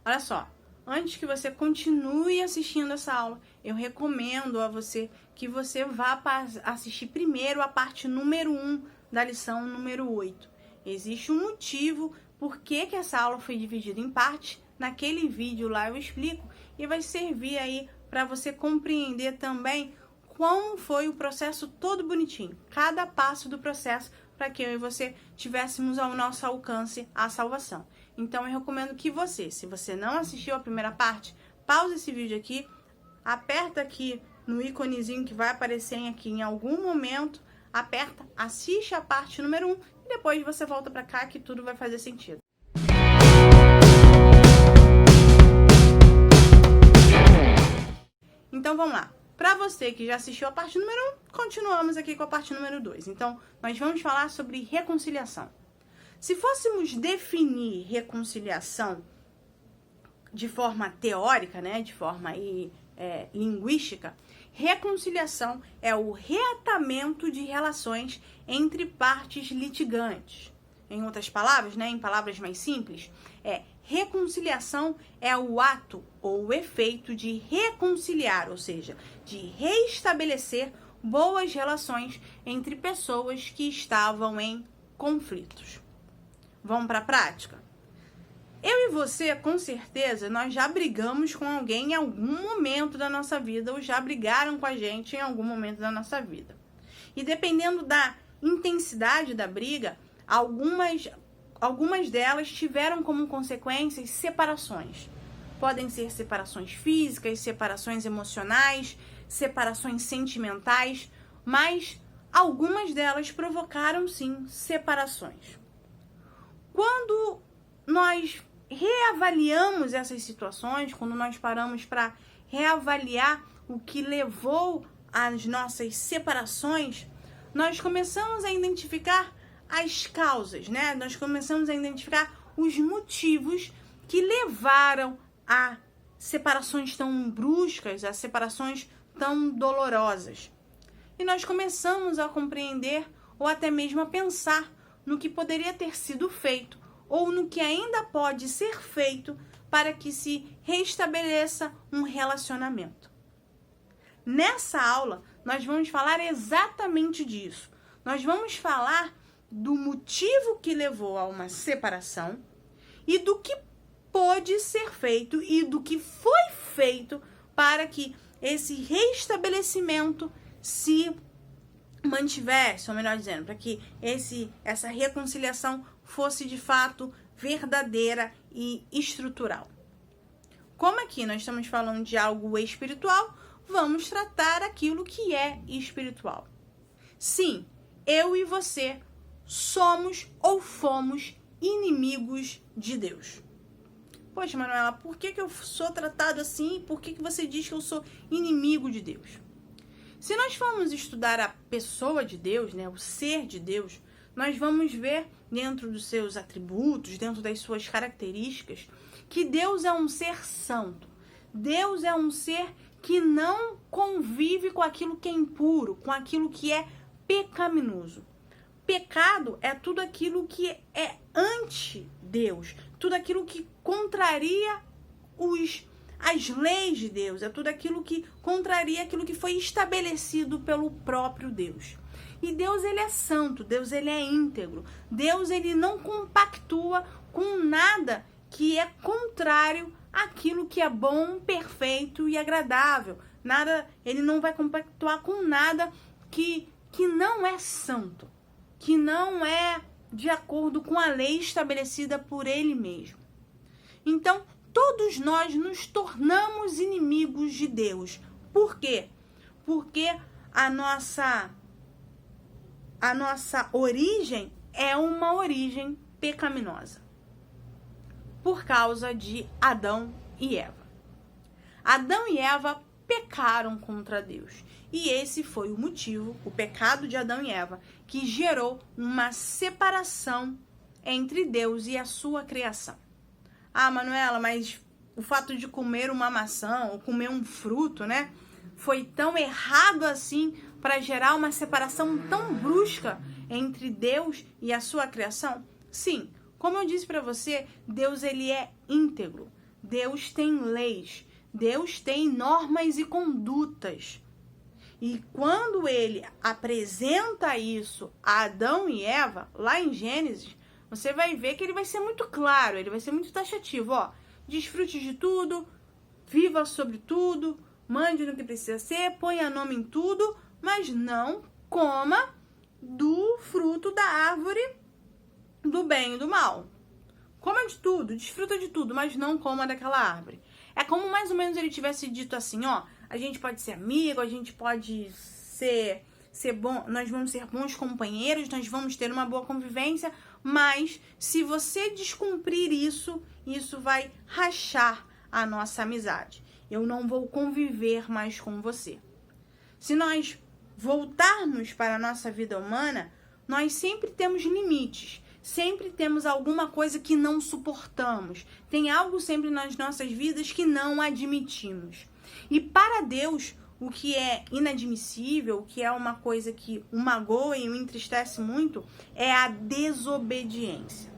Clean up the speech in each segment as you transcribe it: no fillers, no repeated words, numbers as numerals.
Olha só, antes que você continue assistindo essa aula, eu recomendo a você que você vá assistir primeiro a parte número 1 da lição número 8. Existe um motivo por que essa aula foi dividida em partes. Naquele vídeo lá eu explico e vai servir aí para você compreender também como foi o processo todo bonitinho, cada passo do processo, para que eu e você tivéssemos ao nosso alcance a salvação. Então eu recomendo que você, se você não assistiu a primeira parte, pausa esse vídeo aqui, aperta aqui no íconezinho que vai aparecer aqui em algum momento, aperta, assiste a parte número 1 e depois você volta para cá que tudo vai fazer sentido. Então vamos lá. Para você que já assistiu a parte número 1, continuamos aqui com a parte número 2. Então, nós vamos falar sobre reconciliação. Se fôssemos definir reconciliação de forma teórica, né, de forma linguística, reconciliação é o reatamento de relações entre partes litigantes. Em outras palavras, né, em palavras mais simples, reconciliação é o ato ou o efeito de reconciliar, ou seja, de reestabelecer boas relações entre pessoas que estavam em conflitos. Vamos para a prática? Eu e você, com certeza, nós já brigamos com alguém em algum momento da nossa vida, ou já brigaram com a gente em algum momento da nossa vida. E dependendo da intensidade da briga, algumas delas tiveram como consequências separações. Podem ser separações físicas, separações emocionais, separações sentimentais, mas algumas delas provocaram, sim, separações. Quando nós reavaliamos essas situações, quando nós paramos para reavaliar o que levou às nossas separações, nós começamos a identificar as causas, né? Nós começamos a identificar os motivos que levaram a separações tão bruscas, a separações tão dolorosas. E nós começamos a compreender ou até mesmo a pensar no que poderia ter sido feito ou no que ainda pode ser feito para que se restabeleça um relacionamento. Nessa aula, nós vamos falar exatamente disso. Nós vamos falar do motivo que levou a uma separação e do que pode ser feito e do que foi feito para que esse restabelecimento se mantivesse, ou melhor dizendo, para que essa reconciliação fosse de fato verdadeira e estrutural. Como aqui nós estamos falando de algo espiritual, vamos tratar aquilo que é espiritual. Sim, eu e você somos ou fomos inimigos de Deus. Poxa, Manuela, por que eu sou tratado assim? Por que você diz que eu sou inimigo de Deus? Se nós formos estudar a pessoa de Deus, né, o ser de Deus, nós vamos ver dentro dos seus atributos, dentro das suas características, que Deus é um ser santo. Deus é um ser que não convive com aquilo que é impuro, com aquilo que é pecaminoso. Pecado é tudo aquilo que é anti-Deus, tudo aquilo que contraria as leis de Deus, é tudo aquilo que contraria aquilo que foi estabelecido pelo próprio Deus. E Deus, ele é santo, Deus, ele é íntegro, Deus, ele não compactua com nada que é contrário àquilo que é bom, perfeito e agradável. Ele não vai compactuar com nada que não é santo, que não é de acordo com a lei estabelecida por ele mesmo. Então, todos nós nos tornamos inimigos de Deus. Por quê? Porque a nossa origem é uma origem pecaminosa. Por causa de Adão e Eva. Adão e Eva pecaram contra Deus. E esse foi o motivo, o pecado de Adão e Eva, que gerou uma separação entre Deus e a sua criação. Ah, Manuela, mas o fato de comer uma maçã ou comer um fruto, né, foi tão errado assim para gerar uma separação tão brusca entre Deus e a sua criação? Sim, como eu disse para você, Deus, ele é íntegro. Deus tem leis, Deus tem normas e condutas. E quando ele apresenta isso a Adão e Eva, lá em Gênesis, você vai ver que ele vai ser muito claro, ele vai ser muito taxativo, ó. Desfrute de tudo, viva sobre tudo, mande no que precisa ser, ponha nome em tudo, mas não coma do fruto da árvore do bem e do mal. Coma de tudo, desfruta de tudo, mas não coma daquela árvore. É como mais ou menos ele tivesse dito assim, ó, a gente pode ser amigo, a gente pode ser bom, nós vamos ser bons companheiros, nós vamos ter uma boa convivência, mas se você descumprir isso, isso vai rachar a nossa amizade. Eu não vou conviver mais com você. Se nós voltarmos para a nossa vida humana, nós sempre temos limites. Sempre temos alguma coisa que não suportamos. Tem algo sempre nas nossas vidas que não admitimos. E para Deus, o que é inadmissível, o que é uma coisa que o magoa e o entristece muito, é a desobediência.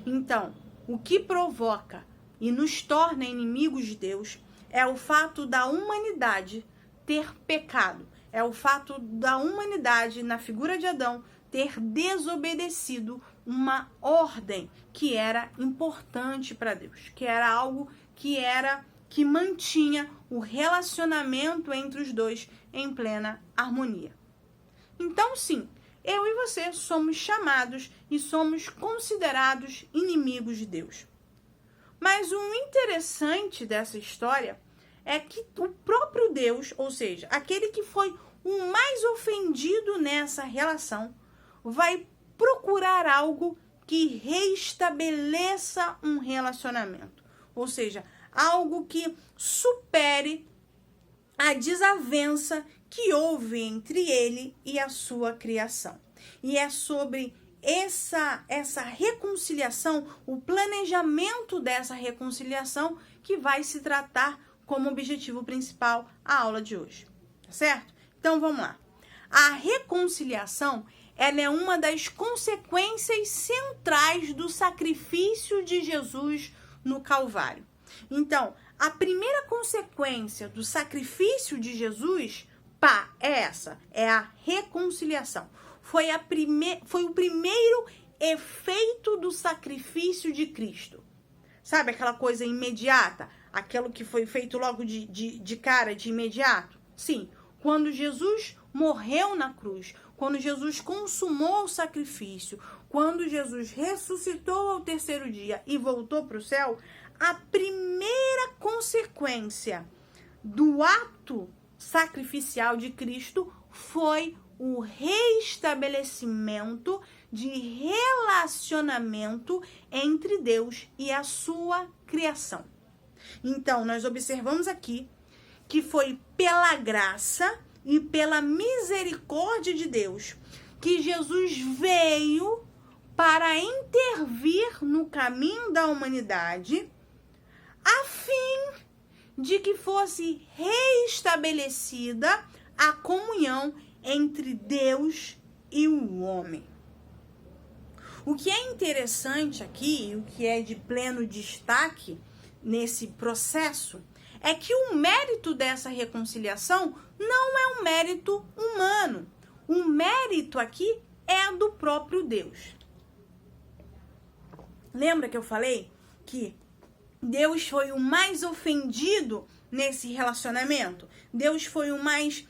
Então, o que provoca e nos torna inimigos de Deus é o fato da humanidade ter pecado. É o fato da humanidade, na figura de Adão, ter desobedecido uma ordem que era importante para Deus, que era algo que mantinha o relacionamento entre os dois em plena harmonia. Então, sim, eu e você somos chamados e somos considerados inimigos de Deus. Mas o interessante dessa história é que o próprio Deus, ou seja, aquele que foi o mais ofendido nessa relação, vai procurar algo que reestabeleça um relacionamento. Ou seja, algo que supere a desavença que houve entre ele e a sua criação. E é sobre essa reconciliação, o planejamento dessa reconciliação que vai se tratar como objetivo principal a aula de hoje. Tá certo? Então vamos lá. A reconciliação, ela é uma das consequências centrais do sacrifício de Jesus no Calvário. Então, a primeira consequência do sacrifício de Jesus, é essa, é a reconciliação. Foi o primeiro efeito do sacrifício de Cristo. Sabe aquela coisa imediata? Aquilo que foi feito logo de cara, de imediato? Sim, quando Jesus morreu na cruz, quando Jesus consumou o sacrifício, quando Jesus ressuscitou ao terceiro dia e voltou para o céu, a primeira consequência do ato sacrificial de Cristo foi o reestabelecimento de relacionamento entre Deus e a sua criação. Então, nós observamos aqui que foi pela graça e pela misericórdia de Deus que Jesus veio para intervir no caminho da humanidade, a fim de que fosse reestabelecida a comunhão entre Deus e o homem. O que é interessante aqui, o que é de pleno destaque nesse processo, é que o mérito dessa reconciliação não é um mérito humano. O mérito aqui é do próprio Deus. Lembra que eu falei que Deus foi o mais ofendido nesse relacionamento? Deus foi o mais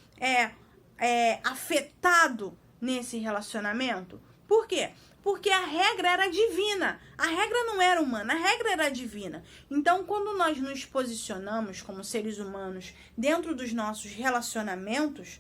afetado nesse relacionamento? Por quê? Porque a regra era divina. A regra não era humana, a regra era divina. Então, quando nós nos posicionamos como seres humanos dentro dos nossos relacionamentos,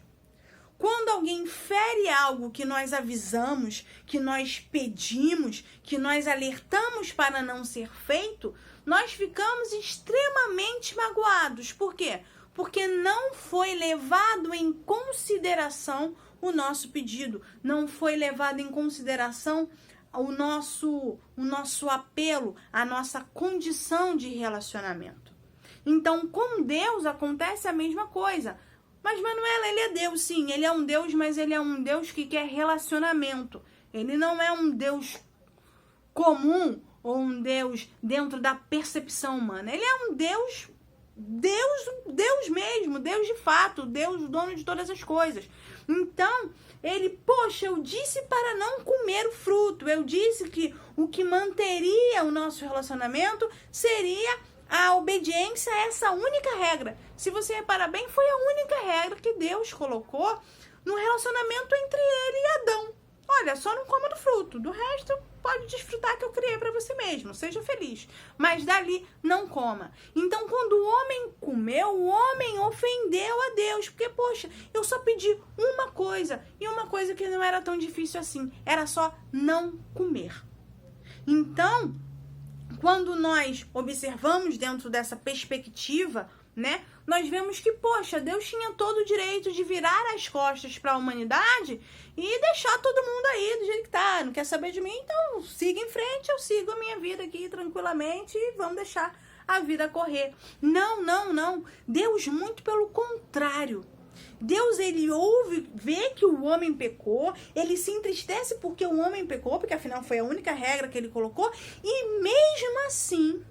quando alguém fere algo que nós avisamos, que nós pedimos, que nós alertamos para não ser feito, nós ficamos extremamente magoados. Por quê? Porque não foi levado em consideração o nosso pedido, não foi levado em consideração o nosso apelo, a nossa condição de relacionamento. Então, com Deus acontece a mesma coisa. Mas Manuela, ele é Deus, sim, ele é um Deus, mas ele é um Deus que quer relacionamento. Ele não é um Deus comum, ou um Deus dentro da percepção humana. Ele é um Deus mesmo, Deus de fato, Deus, o dono de todas as coisas. Então, ele, poxa, eu disse para não comer o fruto, eu disse que o que manteria o nosso relacionamento seria a obediência a essa única regra. Se você reparar bem, foi a única regra que Deus colocou no relacionamento entre ele e Adão. Olha, só não coma do fruto, do resto pode desfrutar que eu criei para você mesmo, seja feliz. Mas dali não coma. Então, quando o homem comeu, o homem ofendeu a Deus. Porque, poxa, eu só pedi uma coisa. E uma coisa que não era tão difícil assim. Era só não comer. Então, quando nós observamos dentro dessa perspectiva, né? Nós vemos que, poxa, Deus tinha todo o direito de virar as costas para a humanidade e deixar todo mundo aí do jeito que tá. Não quer saber de mim? Então siga em frente, eu sigo a minha vida aqui tranquilamente e vamos deixar a vida correr. Não. Deus, muito pelo contrário. Deus, ele vê que o homem pecou, ele se entristece porque o homem pecou, porque afinal foi a única regra que ele colocou, e mesmo assim,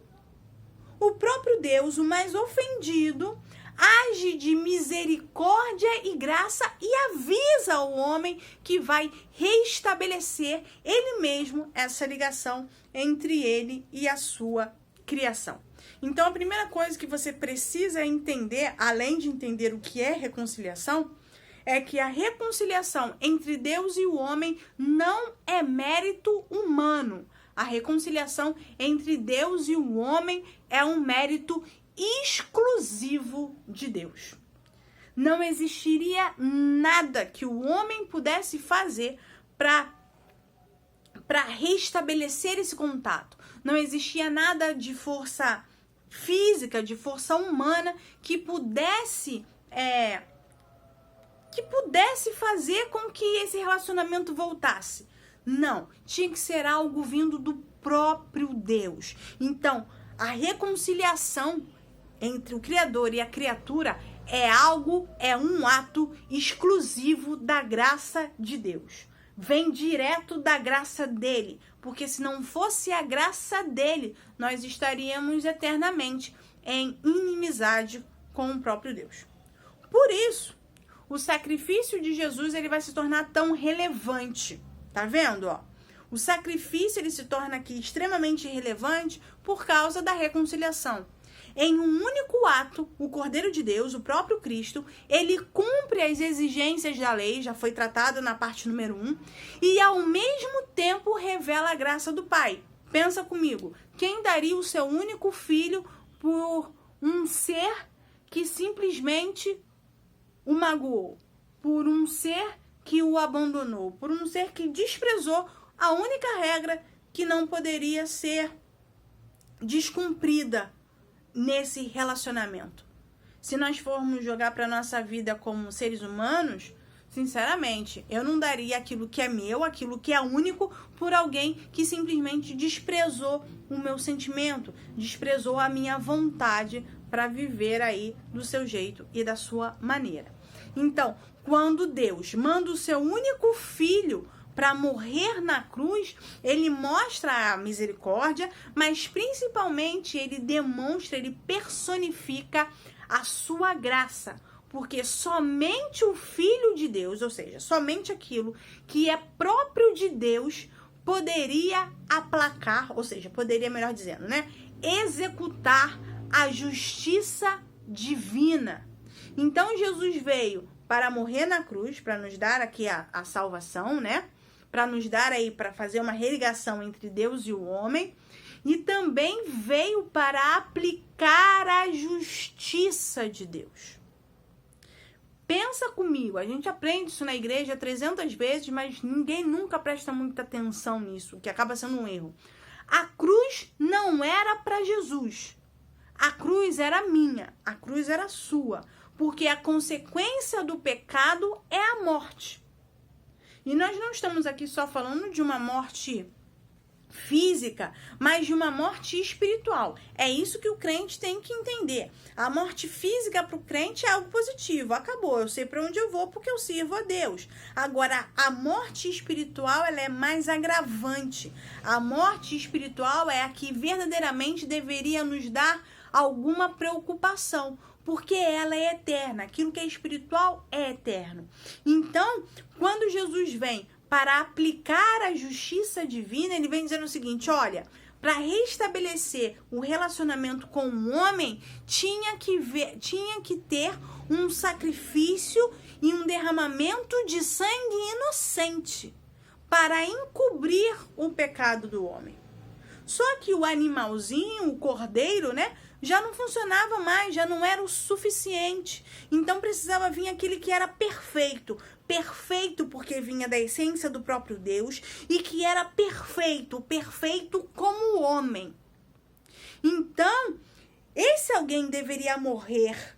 o próprio Deus, o mais ofendido, age de misericórdia e graça e avisa ao homem que vai restabelecer ele mesmo essa ligação entre ele e a sua criação. Então, a primeira coisa que você precisa entender, além de entender o que é reconciliação, é que a reconciliação entre Deus e o homem não é mérito humano. A reconciliação entre Deus e o homem é um mérito exclusivo de Deus. Não existiria nada que o homem pudesse fazer para restabelecer esse contato. Não existia nada de força física, de força humana que pudesse fazer com que esse relacionamento voltasse. Não, tinha que ser algo vindo do próprio Deus. Então, a reconciliação entre o Criador e a criatura é um ato exclusivo da graça de Deus. Vem direto da graça dele, porque se não fosse a graça dele, nós estaríamos eternamente em inimizade com o próprio Deus. Por isso, o sacrifício de Jesus ele vai se tornar tão relevante. Tá vendo, ó? O sacrifício ele se torna aqui extremamente relevante por causa da reconciliação. Em um único ato, o Cordeiro de Deus, o próprio Cristo, ele cumpre as exigências da lei, já foi tratado na parte número 1, e ao mesmo tempo revela a graça do Pai. Pensa comigo, quem daria o seu único filho por um ser que simplesmente o magoou? Por um ser que o abandonou, por um ser que desprezou a única regra que não poderia ser descumprida nesse relacionamento. Se nós formos jogar para nossa vida como seres humanos, sinceramente, eu não daria aquilo que é meu, aquilo que é único, por alguém que simplesmente desprezou o meu sentimento, desprezou a minha vontade para viver aí do seu jeito e da sua maneira. Então, quando Deus manda o seu único filho para morrer na cruz, ele mostra a misericórdia, mas principalmente ele demonstra, ele personifica a sua graça, porque somente o Filho de Deus, ou seja, somente aquilo que é próprio de Deus, poderia aplacar, ou seja, poderia, melhor dizendo, né, executar a justiça divina. Então Jesus veio para morrer na cruz, para nos dar aqui a salvação, né? Para nos dar aí, para fazer uma religação entre Deus e o homem. E também veio para aplicar a justiça de Deus. Pensa comigo, a gente aprende isso na igreja 300 vezes, mas ninguém nunca presta muita atenção nisso, que acaba sendo um erro. A cruz não era para Jesus. A cruz era minha, a cruz era sua. Porque a consequência do pecado é a morte. E nós não estamos aqui só falando de uma morte física, mas de uma morte espiritual. É isso que o crente tem que entender. A morte física para o crente é algo positivo. Acabou, eu sei para onde eu vou porque eu sirvo a Deus. Agora, a morte espiritual, ela é mais agravante. A morte espiritual é a que verdadeiramente deveria nos dar alguma preocupação, porque ela é eterna. Aquilo que é espiritual é eterno. Então, quando Jesus vem para aplicar a justiça divina, ele vem dizendo o seguinte: olha, para restabelecer o relacionamento com o homem, tinha que ter um sacrifício e um derramamento de sangue inocente para encobrir o pecado do homem. Só que o animalzinho, o cordeiro, né, já não funcionava mais, já não era o suficiente. Então precisava vir aquele que era perfeito. Perfeito porque vinha da essência do próprio Deus e que era perfeito como homem. Então, esse alguém deveria morrer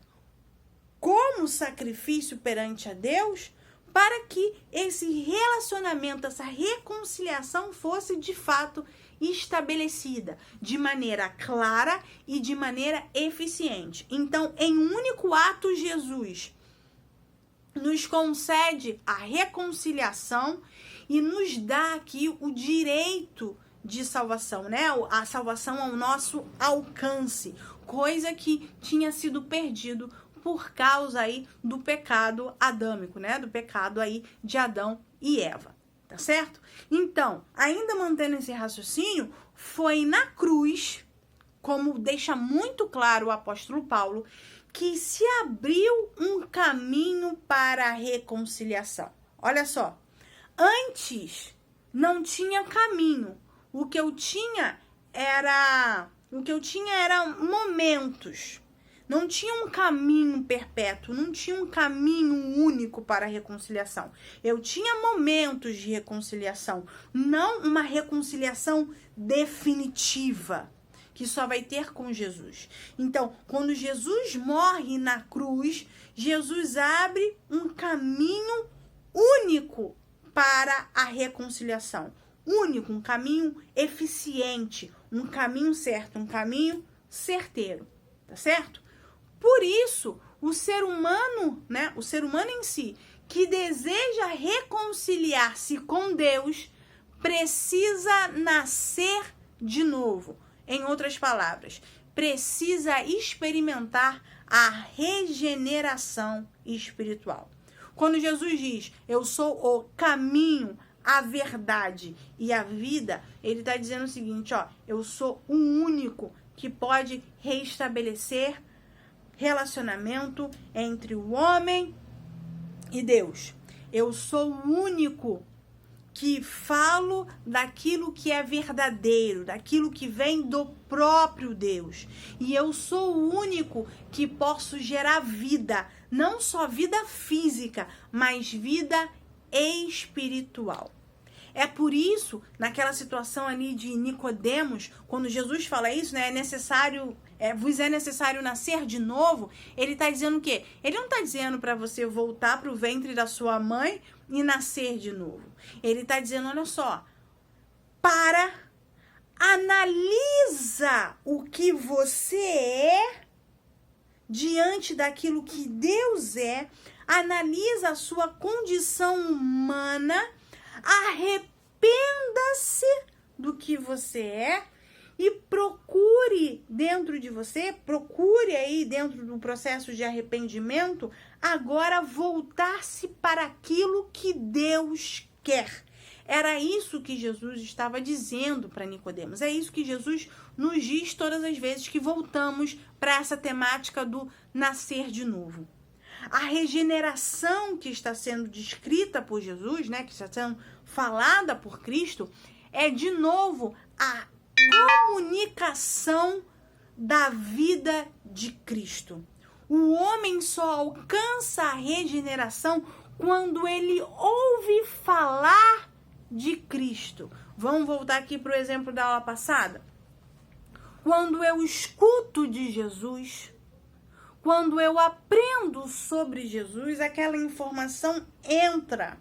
como sacrifício perante a Deus para que esse relacionamento, essa reconciliação fosse de fato estabelecida de maneira clara e de maneira eficiente. Então, em um único ato, Jesus nos concede a reconciliação e nos dá aqui o direito de salvação, né? A salvação ao nosso alcance, coisa que tinha sido perdido por causa aí do pecado adâmico, né? Do pecado aí de Adão e Eva, tá certo? Então, ainda mantendo esse raciocínio, foi na cruz, como deixa muito claro o apóstolo Paulo, que se abriu um caminho para a reconciliação. Olha só, antes não tinha caminho. O que eu tinha era momentos. Não tinha um caminho perpétuo, não tinha um caminho único para a reconciliação. Eu tinha momentos de reconciliação, não uma reconciliação definitiva, que só vai ter com Jesus. Então, quando Jesus morre na cruz, Jesus abre um caminho único para a reconciliação. Único, um caminho eficiente, um caminho certo, um caminho certeiro, tá certo? Por isso, o ser humano, né, o ser humano em si, que deseja reconciliar-se com Deus, precisa nascer de novo. Em outras palavras, precisa experimentar a regeneração espiritual. Quando Jesus diz, eu sou o caminho, a verdade e a vida, ele está dizendo o seguinte, ó, eu sou o único que pode restabelecer relacionamento entre o homem e Deus. Eu sou o único que falo daquilo que é verdadeiro, daquilo que vem do próprio Deus. E eu sou o único que posso gerar vida, não só vida física, mas vida espiritual. É por isso, naquela situação ali de Nicodemos, quando Jesus fala isso, né, vos é necessário nascer de novo, ele está dizendo o quê? Ele não está dizendo para você voltar para o ventre da sua mãe e nascer de novo. Ele está dizendo, olha só, analisa o que você é diante daquilo que Deus é, analisa a sua condição humana, arrependa-se do que você é e procure dentro de você, procure aí dentro do processo de arrependimento, agora voltar-se para aquilo que Deus quer. Era isso que Jesus estava dizendo para Nicodemos. É isso que Jesus nos diz todas as vezes que voltamos para essa temática do nascer de novo. A regeneração que está sendo descrita por Jesus, né, que está sendo falada por Cristo, é de novo a comunicação da vida de Cristo. O homem só alcança a regeneração quando ele ouve falar de Cristo. Vamos voltar aqui para o exemplo da aula passada? Quando eu escuto de Jesus, quando eu aprendo sobre Jesus, aquela informação entra.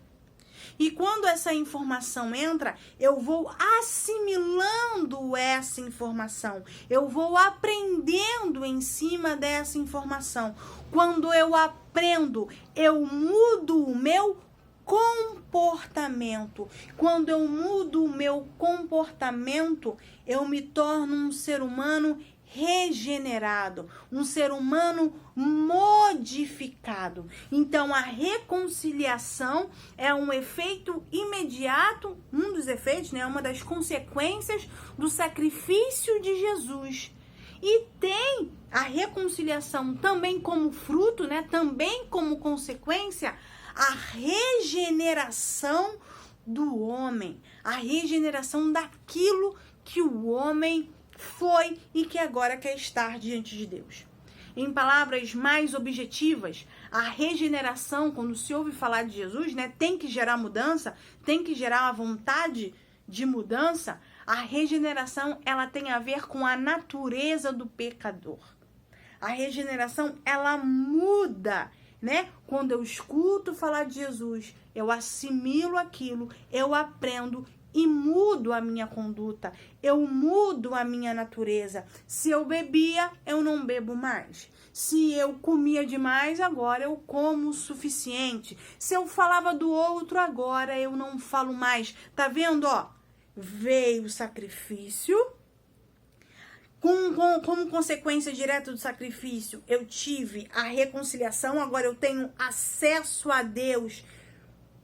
E quando essa informação entra, eu vou assimilando essa informação. Eu vou aprendendo em cima dessa informação. Quando eu aprendo, eu mudo o meu comportamento. Quando eu mudo o meu comportamento, eu me torno um ser humano regenerado, um ser humano modificado. Então, a reconciliação é um efeito imediato, um dos efeitos, né, uma das consequências do sacrifício de Jesus. E tem a reconciliação também como fruto, né, também como consequência, a regeneração do homem, a regeneração daquilo que o homem foi e que agora quer estar diante de Deus. Em palavras mais objetivas, a regeneração, quando se ouve falar de Jesus, né, tem que gerar mudança, tem que gerar a vontade de mudança. A regeneração, ela tem a ver com a natureza do pecador. A regeneração, ela muda, né? Quando eu escuto falar de Jesus, eu assimilo aquilo, eu aprendo e mudo a minha conduta, eu mudo a minha natureza. Se eu bebia, eu não bebo mais. Se eu comia demais, agora eu como o suficiente. Se eu falava do outro, agora eu não falo mais. Tá vendo, ó? Veio o sacrifício. Como consequência direta do sacrifício, eu tive a reconciliação. Agora eu tenho acesso a Deus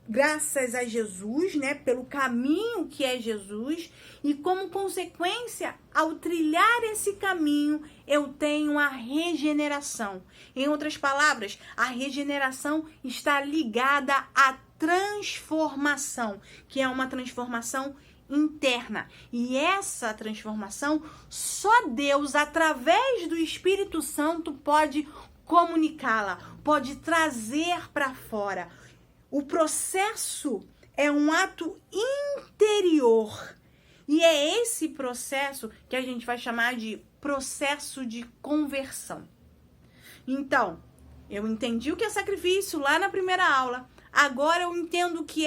graças a Jesus, né, pelo caminho que é Jesus, e como consequência, ao trilhar esse caminho, eu tenho a regeneração. Em outras palavras, a regeneração está ligada à transformação, que é uma transformação interna. E essa transformação, só Deus, através do Espírito Santo, pode comunicá-la, pode trazer para fora. O processo é um ato interior. E é esse processo que a gente vai chamar de processo de conversão. Então, eu entendi o que é sacrifício lá na primeira aula. Agora eu entendo que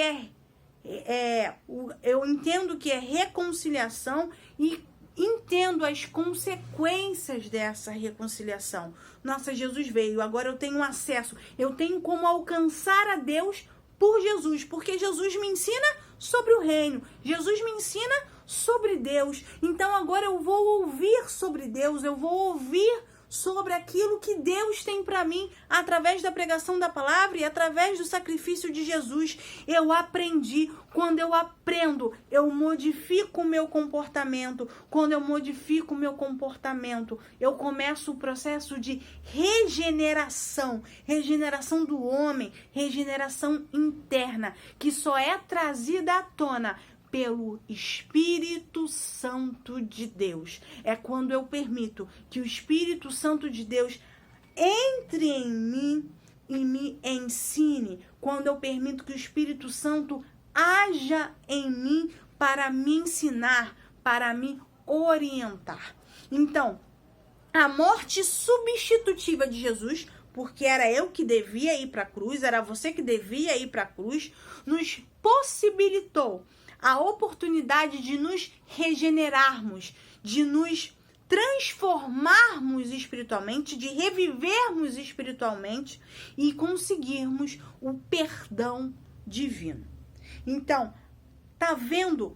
eu entendo que é reconciliação e entendo as consequências dessa reconciliação. Nossa, Jesus veio, agora eu tenho acesso, eu tenho como alcançar a Deus por Jesus, porque Jesus me ensina sobre o reino, Jesus me ensina sobre Deus. Então agora eu vou ouvir sobre Deus, eu vou ouvir sobre aquilo que Deus tem para mim através da pregação da palavra e através do sacrifício de Jesus. Eu aprendi. Quando eu aprendo, eu modifico o meu comportamento. Quando eu modifico o meu comportamento, eu começo o processo de regeneração. Regeneração do homem, regeneração interna, que só é trazida à tona pelo Espírito Santo de Deus. É quando eu permito que o Espírito Santo de Deus entre em mim e me ensine. Quando eu permito que o Espírito Santo haja em mim para me ensinar, para me orientar. Então, a morte substitutiva de Jesus, porque era eu que devia ir para a cruz, era você que devia ir para a cruz, nos possibilitou a oportunidade de nos regenerarmos, de nos transformarmos espiritualmente, de revivermos espiritualmente e conseguirmos o perdão divino. Então, tá vendo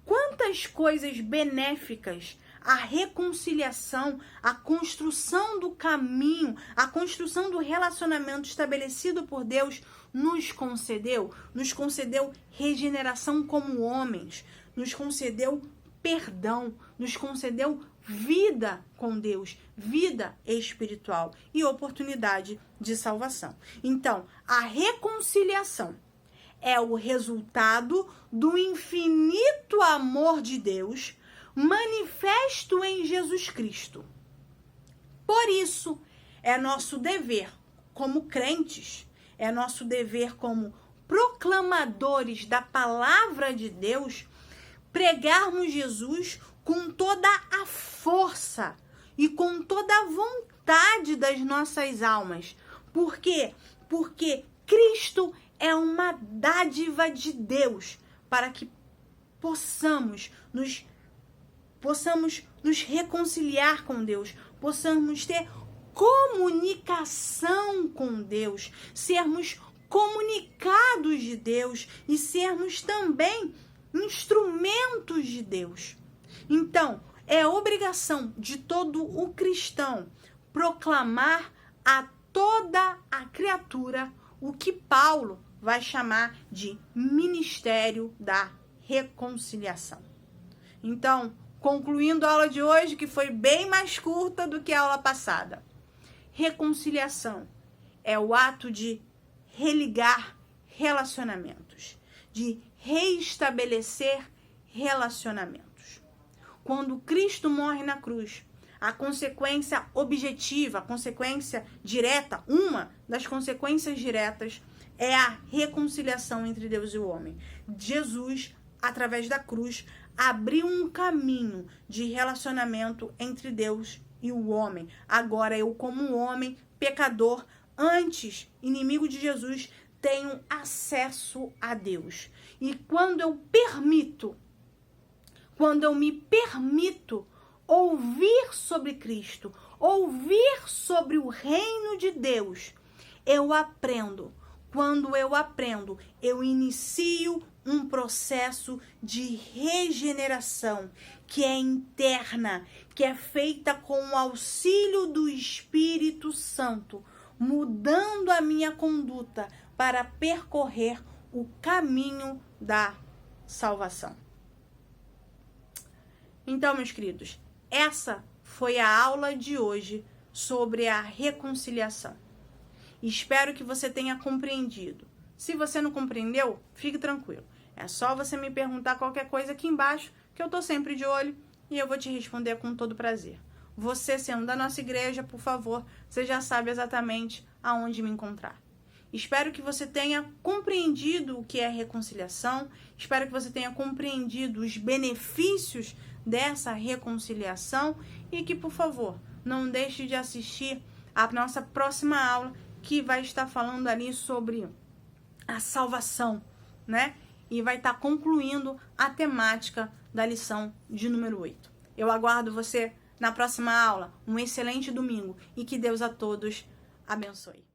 quantas coisas benéficas a reconciliação, a construção do caminho, a construção do relacionamento estabelecido por Deus nos concedeu? Nos concedeu regeneração como homens, nos concedeu perdão, nos concedeu vida com Deus, vida espiritual e oportunidade de salvação. Então, a reconciliação é o resultado do infinito amor de Deus manifesto em Jesus Cristo. Por isso, é nosso dever como crentes, é nosso dever como proclamadores da palavra de Deus, pregarmos Jesus com toda a força e com toda a vontade das nossas almas. Por quê? Porque Cristo é uma dádiva de Deus para que possamos nos reconciliar com Deus, possamos ter comunicação com Deus, sermos comunicados de Deus e sermos também instrumentos de Deus. Então, é obrigação de todo o cristão proclamar a toda a criatura o que Paulo vai chamar de ministério da reconciliação. Então, concluindo a aula de hoje, que foi bem mais curta do que a aula passada. Reconciliação é o ato de religar relacionamentos, de reestabelecer relacionamentos. Quando Cristo morre na cruz, a consequência objetiva, a consequência direta, uma das consequências diretas é a reconciliação entre Deus e o homem. Jesus, através da cruz, abriu um caminho de relacionamento entre Deus e o homem. Agora eu, como homem, pecador, antes inimigo de Jesus, tenho acesso a Deus. E quando eu me permito ouvir sobre Cristo, ouvir sobre o reino de Deus, eu aprendo. Quando eu aprendo, eu inicio um processo de regeneração que é interna, que é feita com o auxílio do Espírito Santo, mudando a minha conduta para percorrer o caminho da salvação. Então, meus queridos, essa foi a aula de hoje sobre a reconciliação. Espero que você tenha compreendido. Se você não compreendeu, fique tranquilo. É só você me perguntar qualquer coisa aqui embaixo, que eu tô sempre de olho e eu vou te responder com todo prazer. Você sendo da nossa igreja, por favor, você já sabe exatamente aonde me encontrar. Espero que você tenha compreendido o que é reconciliação. Espero que você tenha compreendido os benefícios dessa reconciliação e que, por favor, não deixe de assistir a nossa próxima aula, que vai estar falando ali sobre a salvação, né? E vai estar concluindo a temática da lição de número 8. Eu aguardo você na próxima aula. Um excelente domingo e que Deus a todos abençoe.